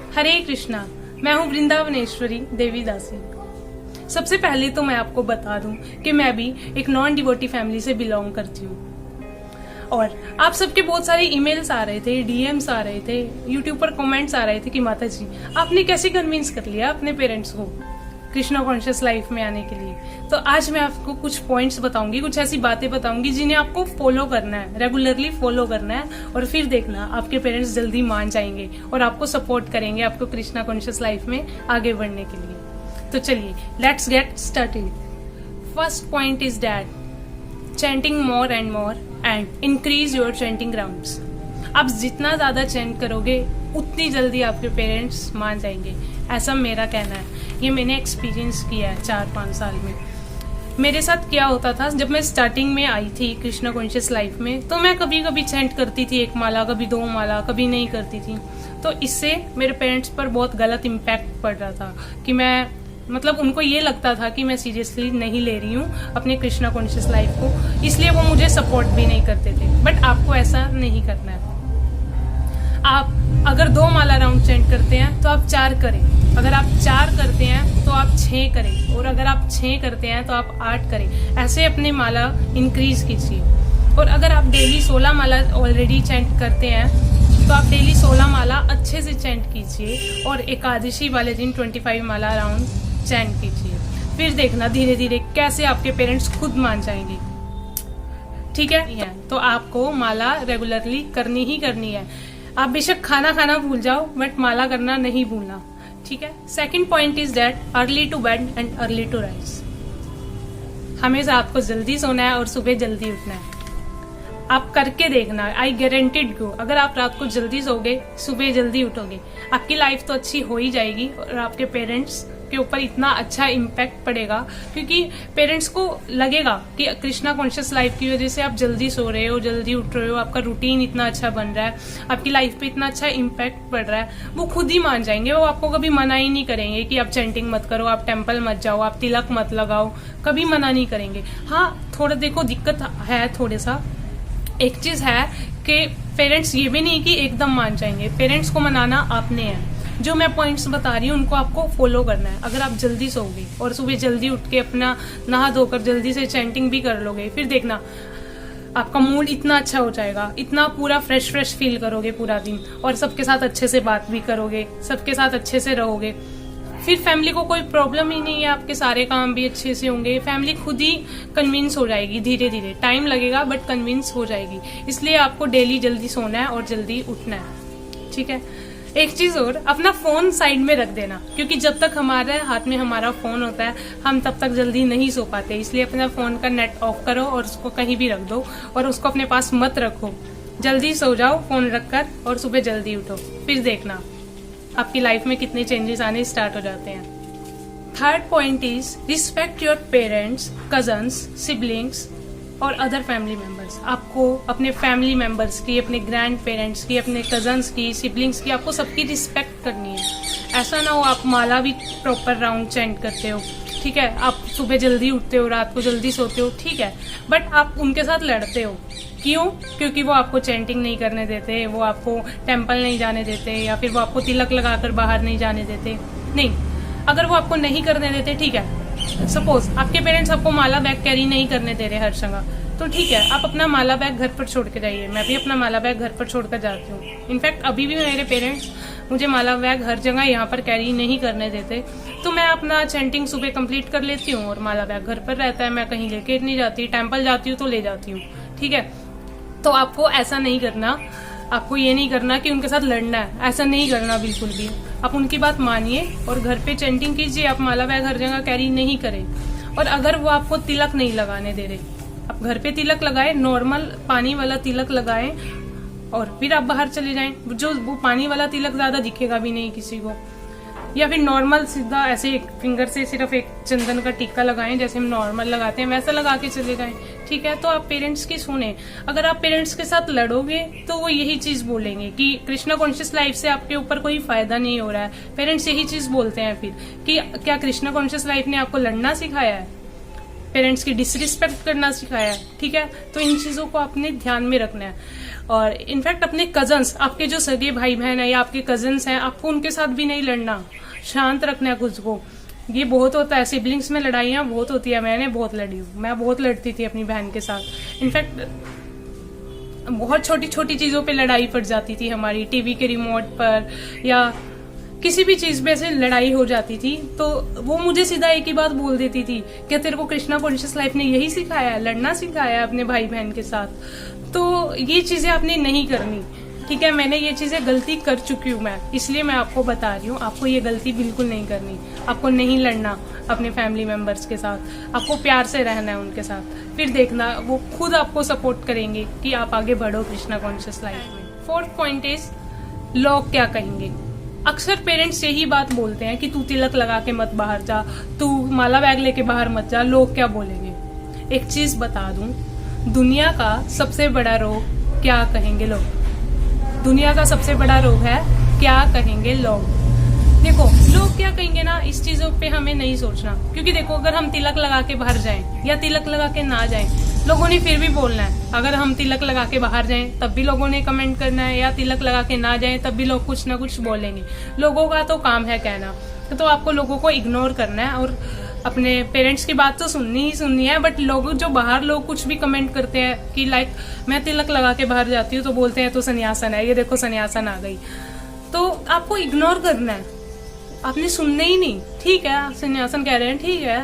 हरे कृष्णा। मैं हूँ वृंदावनेश्वरी देवी दासी। सबसे पहले तो मैं आपको बता दूं कि मैं भी एक नॉन डिवोटी फैमिली से बिलोंग करती हूँ और आप सबके बहुत सारे ईमेल्स आ रहे थे, डीएम्स आ रहे थे, यूट्यूब पर कमेंट्स आ रहे थे कि माता जी आपने कैसे कन्विंस कर लिया अपने पेरेंट्स को कृष्णा कॉन्शियस लाइफ में आने के लिए। तो आज मैं आपको कुछ पॉइंट्स बताऊंगी, कुछ ऐसी बातें बताऊंगी जिन्हें आपको फॉलो करना है, रेगुलरली फॉलो करना है और फिर देखना आपके पेरेंट्स जल्दी मान जाएंगे और आपको सपोर्ट करेंगे आपको कृष्णा कॉन्शियस लाइफ में आगे बढ़ने के लिए। तो चलिए let's get started. First point is that chanting more and increase your chanting grounds. आप जितना ज्यादा चैंट करोगे उतनी जल्दी आपके पेरेंट्स मान जाएंगे, ऐसा मेरा कहना है। ये मैंने एक्सपीरियंस किया है 4-5 साल में। मेरे साथ क्या होता था, जब मैं स्टार्टिंग में आई थी कृष्णा कॉन्शियस लाइफ में तो मैं कभी कभी चैंट करती थी 1 माला, कभी 2 माला, कभी नहीं करती थी। तो इससे मेरे पेरेंट्स पर बहुत गलत इम्पैक्ट पड़ रहा था कि मैं उनको ये लगता था कि मैं सीरियसली नहीं ले रही हूँ अपने कृष्णा कॉन्शियस लाइफ को, इसलिए वो मुझे सपोर्ट भी नहीं करते थे। बट आपको ऐसा नहीं करना है। आप अगर 2 माला राउंड चैंट करते हैं तो आप 4 करें, अगर आप 4 करते हैं तो आप 6 करें और अगर आप 6 करते हैं तो आप 8 करें। ऐसे अपने माला इंक्रीज कीजिए। और अगर आप डेली 16 माला ऑलरेडी चैंट करते हैं तो आप डेली 16 माला अच्छे से चैंट कीजिए और एकादशी वाले दिन 25 माला राउंड चैंट कीजिए। फिर देखना धीरे धीरे कैसे आपके पेरेंट्स खुद मान जाएंगे। ठीक है, तो आपको माला रेगुलरली करनी ही करनी है। आप बेशक खाना भूल जाओ बट माला करना नहीं भूलना। ठीक है। Second point is that early to bed and early to rise. हमेशा आपको जल्दी सोना है और सुबह जल्दी उठना है। आप करके देखना, आई गारंटीड यू, अगर आप रात को जल्दी सोगे सुबह जल्दी उठोगे आपकी लाइफ तो अच्छी हो ही जाएगी और आपके पेरेंट्स के ऊपर इतना अच्छा इम्पैक्ट पड़ेगा क्योंकि पेरेंट्स को लगेगा कि कृष्णा कॉन्शियस लाइफ की वजह से आप जल्दी सो रहे हो, जल्दी उठ रहे हो, आपका रूटीन इतना अच्छा बन रहा है, आपकी लाइफ पे इतना अच्छा इम्पैक्ट पड़ रहा है। वो खुद ही मान जाएंगे, वो आपको कभी मना ही नहीं करेंगे कि आप चैंटिंग मत करो, आप टेम्पल मत जाओ, आप तिलक मत लगाओ, कभी मना नहीं करेंगे। हाँ, थोड़ा देखो दिक्कत है, थोड़ा सा एक चीज है कि पेरेंट्स ये भी नहीं कि एकदम मान जाएंगे, पेरेंट्स को मनाना आपने है। जो मैं पॉइंट्स बता रही हूँ उनको आपको फॉलो करना है। अगर आप जल्दी सोओगे और सुबह जल्दी उठ के अपना नहा धोकर जल्दी से चैंटिंग भी कर लोगे, फिर देखना आपका मूड इतना अच्छा हो जाएगा, इतना पूरा फ्रेश फील करोगे पूरा दिन और सबके साथ अच्छे से बात भी करोगे, सबके साथ अच्छे से रहोगे। फिर फैमिली को कोई प्रॉब्लम ही नहीं है, आपके सारे काम भी अच्छे से होंगे। फैमिली खुद ही कन्विंस हो जाएगी, धीरे धीरे टाइम लगेगा बट कन्विंस हो जाएगी। इसलिए आपको डेली जल्दी सोना है और जल्दी उठना है। ठीक है। एक चीज और, अपना फोन साइड में रख देना क्योंकि जब तक हमारे हाथ में हमारा फोन होता है हम तब तक जल्दी नहीं सो पाते। इसलिए अपना फोन का नेट ऑफ करो और उसको कहीं भी रख दो और उसको अपने पास मत रखो। जल्दी सो जाओ फोन रखकर और सुबह जल्दी उठो। फिर देखना आपकी लाइफ में कितने चेंजेस आने स्टार्ट हो जाते हैं। Third point is respect your parents, cousins, siblings और अदर फैमिली मेंबर्स। आपको अपने फैमिली मेंबर्स की, अपने ग्रैंड पेरेंट्स की, अपने कजन्स की, सिबलिंग्स की, आपको सबकी रिस्पेक्ट करनी है। ऐसा ना हो आप माला भी प्रॉपर राउंड चैंट करते हो, ठीक है, आप सुबह जल्दी उठते हो, रात को जल्दी सोते हो, ठीक है, बट आप उनके साथ लड़ते हो। क्यों? क्योंकि वो आपको चैंटिंग नहीं करने देते, वो आपको टेम्पल नहीं जाने देते या फिर वो आपको तिलक लगाकर बाहर नहीं जाने देते। नहीं, अगर वो आपको नहीं करने देते, ठीक है, सपोज आपके पेरेंट्स आपको माला बैग कैरी नहीं करने दे रहे हर जगह, तो ठीक है, आप अपना माला बैग घर पर छोड़ के जाइए। मैं भी अपना माला बैग घर पर छोड़कर जाती हूँ। इनफैक्ट अभी भी मेरे पेरेंट्स मुझे माला बैग हर जगह यहाँ पर कैरी नहीं करने देते, तो मैं अपना चैंटिंग सुबह कंप्लीट कर लेती हूँ और माला बैग घर पर रहता है। मैं कहीं लेके नहीं जाती, टेम्पल जाती हूँ तो ले जाती हूँ। ठीक है, तो आपको ऐसा नहीं करना, आपको ये नहीं करना कि उनके साथ लड़ना है, ऐसा नहीं करना बिल्कुल भी। आप उनकी बात मानिए और घर पे चैंटिंग कीजिए। आप माला बैग हर जगह कैरी नहीं करें। और अगर वो आपको तिलक नहीं लगाने दे रहे, आप घर पे तिलक लगाए, नॉर्मल पानी वाला तिलक लगाएं और फिर आप बाहर चले जाएं। जो वो पानी वाला तिलक ज्यादा दिखेगा भी नहीं किसी को, या फिर नॉर्मल सीधा ऐसे एक फिंगर से सिर्फ एक चंदन का टीका लगाएं जैसे हम नॉर्मल लगाते हैं, वैसा लगा के चले जाएं। ठीक है, तो आप पेरेंट्स की सुने। अगर आप पेरेंट्स के साथ लड़ोगे तो वो यही चीज बोलेंगे कि कृष्णा कॉन्शियस लाइफ से आपके ऊपर कोई फायदा नहीं हो रहा है। पेरेंट्स यही चीज बोलते हैं फिर कि क्या कृष्णा कॉन्शियस लाइफ ने आपको लड़ना सिखाया है? पेरेंट्स की डिसरिस्पेक्ट करना सिखाया है, ठीक है। तो इन चीजों को आपने ध्यान में रखना है। और इनफैक्ट अपने कजन्स, आपके जो सगे भाई बहन है या आपके कजन्स हैं, आपको उनके साथ भी नहीं लड़ना, शांत रखना है खुद को। ये बहुत होता है, सिबलिंग्स में लड़ाइयाँ बहुत होती है। मैंने बहुत लड़ी हूँ, मैं बहुत लड़ती थी अपनी बहन के साथ। इनफैक्ट बहुत छोटी छोटी चीजों पे लड़ाई पड़ जाती थी हमारी, टीवी के रिमोट पर या किसी भी चीज पे से लड़ाई हो जाती थी। तो वो मुझे सीधा एक ही बात बोल देती थी, क्या तेरे को कृष्णा कॉन्शियस लाइफ ने यही सिखाया है, लड़ना सिखाया है अपने भाई बहन के साथ। तो ये चीजें आपने नहीं करनी, ठीक है। मैंने ये चीजें गलती कर चुकी हूँ मैं, इसलिए मैं आपको बता रही हूँ। आपको ये गलती बिल्कुल नहीं करनी। आपको नहीं लड़ना अपने फैमिली मेंबर्स के साथ, आपको प्यार से रहना है उनके साथ। फिर देखना वो खुद आपको सपोर्ट करेंगे कि आप आगे बढ़ो कृष्णा कॉन्शियस लाइफ में। फोर्थ पॉइंट इज, लोग क्या कहेंगे। अक्सर पेरेंट्स यही बात बोलते हैं कि तू तिलक लगा के मत बाहर जा, तू माला बैग लेके बाहर मत जा, लोग क्या बोलेंगे। एक चीज बता दूं, दुनिया का सबसे बड़ा रोग क्या कहेंगे लोग। दुनिया का सबसे बड़ा रोग है क्या कहेंगे लोग। देखो लोग क्या कहेंगे ना, इस चीजों पे हमें नहीं सोचना। क्योंकि देखो अगर हम तिलक लगा के बाहर जाएं या तिलक लगा के ना जाएं, लोगों ने फिर भी बोलना है। अगर हम तिलक लगा के बाहर जाएं तब भी लोगों ने कमेंट करना है, या तिलक लगा के ना जाएं तब भी लोग कुछ ना कुछ बोलेंगे। लोगों का तो काम है कहना, तो आपको लोगों को इग्नोर करना है और अपने पेरेंट्स की बात तो सुननी ही सुननी है। बट लोग जो बाहर लोग कुछ भी कमेंट करते हैं कि लाइक मैं तिलक लगा के बाहर जाती हूँ तो बोलते हैं तो सन्यासन है, ये देखो सन्यासन आ गई, तो आपको इग्नोर करना है। आपने सुनना ही नहीं, ठीक है सन्यासन कह रहे हैं, ठीक है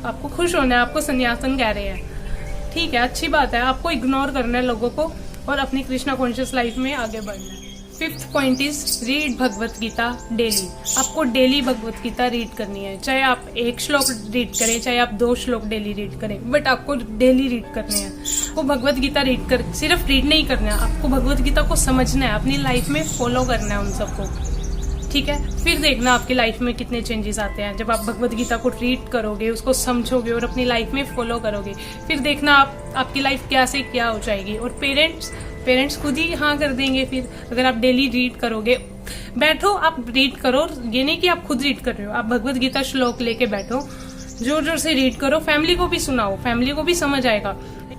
आपको खुश होना है, आपको सन्यासन कह रहे हैं, ठीक है अच्छी बात है। आपको इग्नोर करना है लोगों को और अपनी कृष्णा कॉन्शियस लाइफ में आगे बढ़ना है। Fifth point is, read Bhagavad Gita daily. आपको डेली भगवत गीता रीड करनी है, चाहे आप 1 श्लोक रीड करें, चाहे आप 2 श्लोक डेली रीड करें, बट आपको डेली रीड करने हैं। आपको भगवत गीता रीड कर, सिर्फ रीड नहीं करना है, आपको भगवत गीता को समझना है, अपनी लाइफ में फॉलो करना है उन सबको, ठीक है। फिर देखना आपकी लाइफ में कितने चेंजेस आते हैं जब आप भगवत गीता को रीड करोगे, उसको समझोगे और अपनी लाइफ में फॉलो करोगे। फिर देखना आपकी लाइफ क्या से क्या हो जाएगी। और पेरेंट्स खुद ही हाँ कर देंगे फिर, अगर आप डेली रीड करोगे। बैठो आप रीड करो, ये नहीं कि आप खुद रीड कर रहे हो, आप भगवत गीता श्लोक लेके बैठो, जोर जोर से रीड करो, फैमिली को भी सुनाओ, फैमिली को भी समझ आएगा।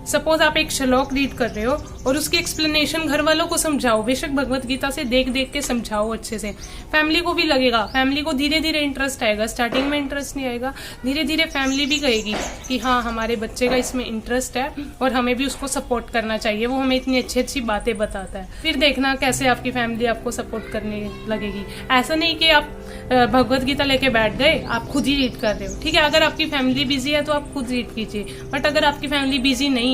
सपोज आप एक श्लोक रीड कर रहे हो और उसकी एक्सप्लेनेशन घर वालों को समझाओ, बेशक भगवत गीता से देख देख के समझाओ अच्छे से, फैमिली को भी लगेगा। फैमिली को धीरे धीरे इंटरेस्ट आएगा, स्टार्टिंग में इंटरेस्ट नहीं आएगा, धीरे धीरे फैमिली भी कहेगी कि हाँ हमारे बच्चे का इसमें इंटरेस्ट है और हमें भी उसको सपोर्ट करना चाहिए, वो हमें इतनी अच्छी अच्छी बातें बताता है। फिर देखना कैसे आपकी फैमिली आपको सपोर्ट करने लगेगी। ऐसा नहीं कि आप भगवत गीता लेके बैठ गए, आप खुद ही रीड कर रहे हो, ठीक है। अगर आपकी फैमिली बिजी है तो आप खुद रीड कीजिए, बट अगर आपकी फैमिली बिजी नहीं है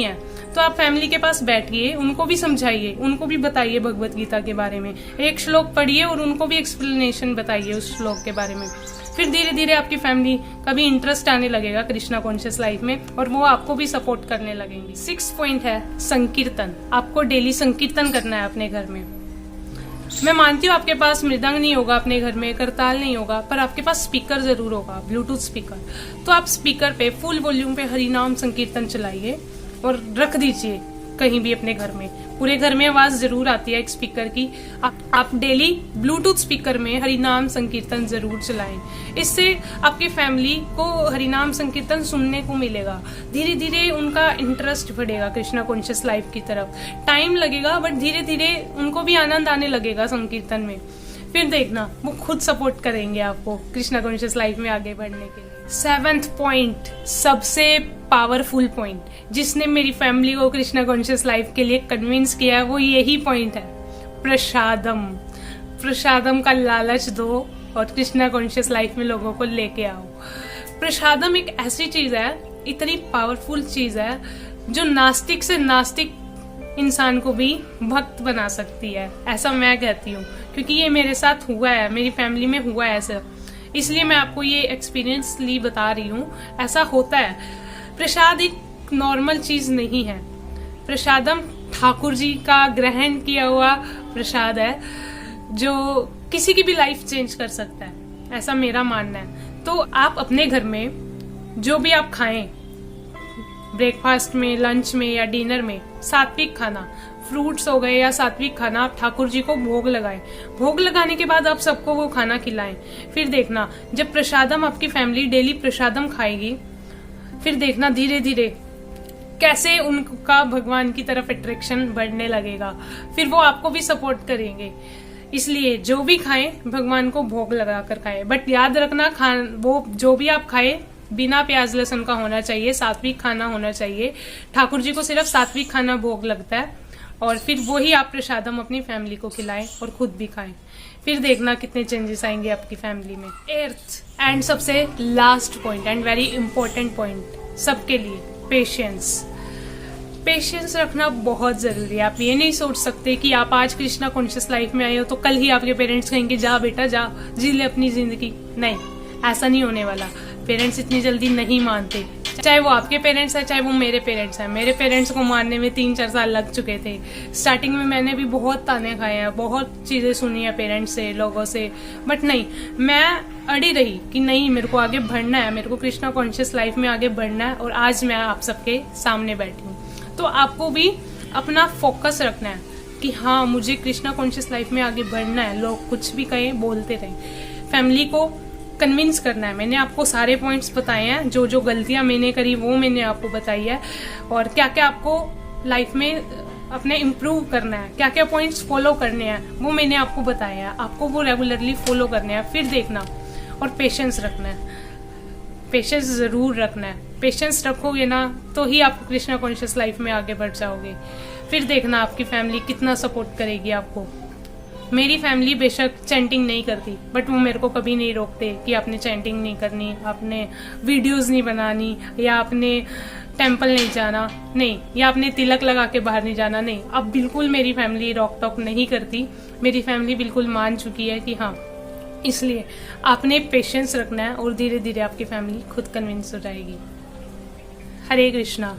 तो आप फैमिली के पास बैठिए, उनको भी समझाइए, उनको भी बताइए भगवत गीता के बारे में, 1 श्लोक पढ़िए और उनको भी एक्सप्लेनेशन बताइए उस श्लोक के बारे में। फिर धीरे धीरे आपकी फैमिली का भी इंटरेस्ट आने लगेगा कृष्णा कॉन्शियस लाइफ में और वो आपको भी सपोर्ट करने लगेंगे। 6th पॉइंट है संकीर्तन। आपको डेली संकीर्तन करना है अपने घर में। मैं मानती हूँ आपके पास मृदंग नहीं होगा अपने घर में, करताल नहीं होगा, पर आपके पास स्पीकर जरूर होगा, ब्लूटूथ स्पीकर। तो आप स्पीकर पे फुल वॉल्यूम पे हरिनाम संकीर्तन चलाइए और रख दीजिए कहीं भी अपने घर में। पूरे घर में आवाज जरूर आती है एक स्पीकर की। आप डेली ब्लूटूथ स्पीकर में हरिनाम संकीर्तन जरूर चलाएं। इससे आपकी फैमिली को हरिनाम संकीर्तन सुनने को मिलेगा, धीरे धीरे उनका इंटरेस्ट बढ़ेगा कृष्णा कॉन्शियस लाइफ की तरफ। टाइम लगेगा बट धीरे धीरे उनको भी आनंद आने लगेगा संकीर्तन में। फिर देखना वो खुद सपोर्ट करेंगे आपको कृष्णा कॉन्शियस लाइफ में आगे बढ़ने के लिए। 7th पॉइंट, सबसे पावरफुल पॉइंट, जिसने मेरी फैमिली को कृष्णा कॉन्शियस लाइफ के लिए कन्विंस किया है, वो यही पॉइंट है, प्रसादम। प्रसादम का लालच दो और कृष्णा कॉन्शियस लाइफ में लोगों को लेके आओ। प्रसादम एक ऐसी चीज है, इतनी पावरफुल चीज है, जो नास्तिक से नास्तिक इंसान को भी भक्त बना सकती है, ऐसा मैं कहती हूँ। क्योंकि ये मेरे साथ हुआ है, मेरी फैमिली में हुआ है ऐसा, इसलिए मैं आपको ये एक्सपीरियंसली बता रही हूँ। ऐसा होता है। प्रसाद एक नॉर्मल चीज नहीं है। प्रसादम ठाकुर जी का ग्रहण किया हुआ प्रसाद है, जो किसी की भी लाइफ चेंज कर सकता है, ऐसा मेरा मानना है। तो आप अपने घर में जो भी आप खाएं, ब्रेकफास्ट में, लंच में या डिनर में, सात्विक खाना, फ्रूट्स हो गए या सात्विक खाना, आप ठाकुर जी को भोग लगाएं। भोग लगाने के बाद आप सबको वो खाना खिलाएं। फिर देखना जब प्रसादम, आपकी फैमिली डेली प्रसादम खाएगी फिर देखना धीरे धीरे कैसे उनका भगवान की तरफ अट्रैक्शन बढ़ने लगेगा, फिर वो आपको भी सपोर्ट करेंगे। इसलिए जो भी खाएं भगवान को भोग लगा कर खाएं, बट याद रखना वो जो भी आप खाएं बिना प्याज लहसुन का होना चाहिए, सात्विक खाना होना चाहिए। ठाकुर जी को सिर्फ सात्विक खाना भोग लगता है, और फिर वो ही आप प्रसादम अपनी फैमिली को खिलाएं और खुद भी खाएं। फिर देखना कितने चेंजेस आएंगे आपकी फैमिली में। एर्थ एंड सबसे last point and very important point सबके लिए, पेशेंस। पेशेंस रखना बहुत जरूरी है। आप ये नहीं सोच सकते कि आप आज कृष्णा कॉन्शियस लाइफ में आए हो तो कल ही आपके पेरेंट्स कहेंगे जा बेटा जा जी ले अपनी जिंदगी। नहीं, ऐसा नहीं होने वाला। पेरेंट्स इतनी जल्दी नहीं मानते, चाहे वो आपके पेरेंट्स है चाहे वो मेरे पेरेंट्स हैं। मेरे पेरेंट्स को मानने में 3-4 साल लग चुके थे। स्टार्टिंग में मैंने भी बहुत ताने खाए हैं, बहुत चीजें सुनी है पेरेंट्स से, लोगों से, बट नहीं, मैं अड़ी रही कि नहीं, मेरे को आगे बढ़ना है, मेरे को कृष्णा कॉन्शियस लाइफ में आगे बढ़ना है, और आज मैं आप सबके सामने बैठी हूँ। तो आपको भी अपना फोकस रखना है कि हाँ मुझे कृष्णा कॉन्शियस लाइफ में आगे बढ़ना है। लोग कुछ भी कहें, बोलते रहें, फैमिली को कन्विंस करना है। मैंने आपको सारे पॉइंट्स बताए हैं, जो जो गलतियां मैंने करी वो मैंने आपको बताई है, और क्या क्या आपको लाइफ में अपने इम्प्रूव करना है, क्या क्या पॉइंट्स फॉलो करने हैं वो मैंने आपको बताया है। आपको वो रेगुलरली फॉलो करने हैं। फिर देखना, और पेशेंस रखना है, पेशेंस जरूर रखना है। पेशेंस रखोगे ना तो ही आप कृष्णा कॉन्शियस लाइफ में आगे बढ़ जाओगे। फिर देखना आपकी फैमिली कितना सपोर्ट करेगी आपको। मेरी फैमिली बेशक चैंटिंग नहीं करती, बट वो मेरे को कभी नहीं रोकते कि आपने चैंटिंग नहीं करनी, आपने वीडियोस नहीं बनानी, या आपने टेम्पल नहीं जाना, नहीं, या आपने तिलक लगा के बाहर नहीं जाना, नहीं। अब बिल्कुल मेरी फैमिली रोक टोक नहीं करती। मेरी फैमिली बिल्कुल मान चुकी है कि हाँ, इसलिए आपने पेशेंस रखना है, और धीरे धीरे आपकी फैमिली खुद कन्विंस हो जाएगी। हरे कृष्णा।